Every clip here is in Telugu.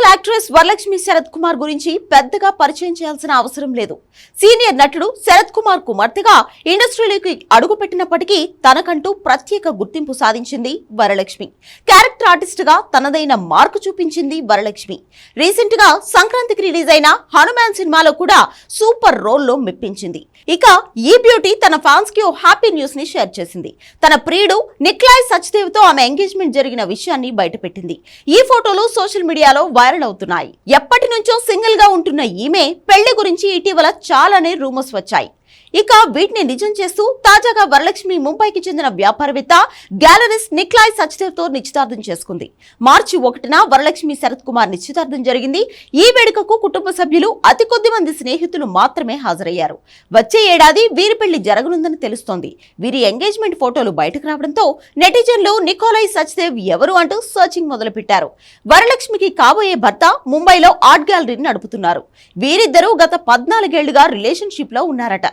యాక్ట్రెస్ వరలక్ష్మి శరత్ కుమార్ గురించి పెద్దగా పరిచయం చేయాల్సిన అవసరం లేదు. సీనియర్ నటుడు శరత్ కుమార్ కుమార్తెగా ఇండస్ట్రీలోకి అడుగుపెట్టినప్పటికీ తనకంటూ ప్రత్యేక గుర్తింపు సాధించింది వరలక్ష్మి. క్యారెక్టర్ ఆర్టిస్ట్ గా తనదైన మార్కు చూపించింది వరలక్ష్మి. రీసెంట్ గా సంక్రాంతికి రిలీజ్ అయిన హనుమాన్ సినిమాలో కూడా సూపర్ రోల్ లో మెప్పించింది. ఇక ఈ బ్యూటీ తన ఫ్యాన్స్ కి ఓ హ్యాపీ న్యూస్ ని షేర్ చేసింది. తన ప్రియుడు నిక్లాయ్ సచ్దేవ్ తో ఆమె ఎంగేజ్మెంట్ జరిగిన విషయాన్ని బయటపెట్టింది. ఈ ఫోటోలు సోషల్ మీడియాలో వైరల్ అవుతున్నాయి. ఎప్పటి నుంచో సింగిల్ గా ఉంటున్న ఈమె పెళ్లి గురించి ఇటీవల చాలానే రూమర్స్ వచ్చాయి. ఇక వీటిని నిజం చేస్తూ తాజాగా వరలక్ష్మి ముంబైకి చెందిన వ్యాపారవేత్త గ్యాలరిస్ట్ నిక్లాయ్ సచ్దేవ్ తో నిశ్చితార్థం చేసుకుంది. మార్చి 1న వరలక్ష్మి శరత్ కుమార్ నిశ్చితార్థం జరిగింది. ఈ వేడుకకు కుటుంబ సభ్యులు అతి కొద్ది మంది స్నేహితులు మాత్రమే హాజరయ్యారు. వచ్చే ఏడాది వీరి పెళ్లి జరగనుందని తెలుస్తోంది. వీరి ఎంగేజ్మెంట్ ఫోటోలు బయటకు రావడంతో నెటిజన్లు నికోలాయ్ సచ్దేవ్ ఎవరు అంటూ సర్చింగ్ మొదలుపెట్టారు. వరలక్ష్మికి కాబోయే భర్త ముంబైలో ఆర్ట్ గ్యాలరీని నడుపుతున్నారు. వీరిద్దరూ గత 14 ఏళ్లుగా రిలేషన్షిప్ లో ఉన్నారట.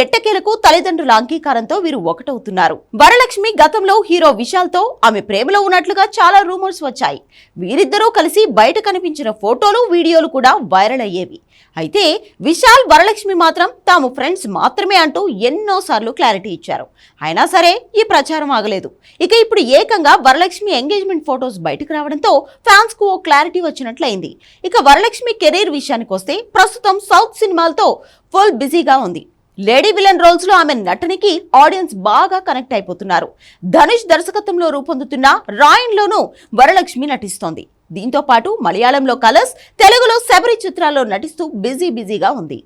ఎట్టకేలకు తల్లిదండ్రుల అంగీకారంతో వీరు ఒకటవుతున్నారు. వరలక్ష్మి గతంలో హీరో విశాల్ తో ఆమె ప్రేమలో ఉన్నట్లుగా చాలా రూమర్స్ వచ్చాయి. వీరిద్దరూ కలిసి బయట కనిపించిన ఫోటోలు, వీడియోలు కూడా వైరల్ అయ్యేవి. అయితే విశాల్, వరలక్ష్మి మాత్రం తాము ఫ్రెండ్స్ మాత్రమే అంటూ ఎన్నోసార్లు క్లారిటీ ఇచ్చారు. అయినా సరే ఈ ప్రచారం ఆగలేదు. ఇక ఇప్పుడు ఏకంగా వరలక్ష్మి ఎంగేజ్మెంట్ ఫోటోస్ బయటకు రావడంతో ఫ్యాన్స్ కు ఓ క్లారిటీ వచ్చినట్లయింది. ఇక వరలక్ష్మి కెరీర్ విషయానికి వస్తే ప్రస్తుతం సౌత్ సినిమాలతో ఫుల్ బిజీగా ఉంది. లేడీ విలన్ రోల్స్ లో ఆమె నటనకి ఆడియన్స్ బాగా కనెక్ట్ అయిపోతున్నారు. ధనుష్ దర్శకత్వంలో రూపొందుతున్న రాయన్ లోనూ వరలక్ష్మి నటిస్తోంది. దీంతో పాటు మలయాళంలో కలర్స్, తెలుగులో శబరి చిత్రాల్లో నటిస్తూ బిజీగా ఉంది.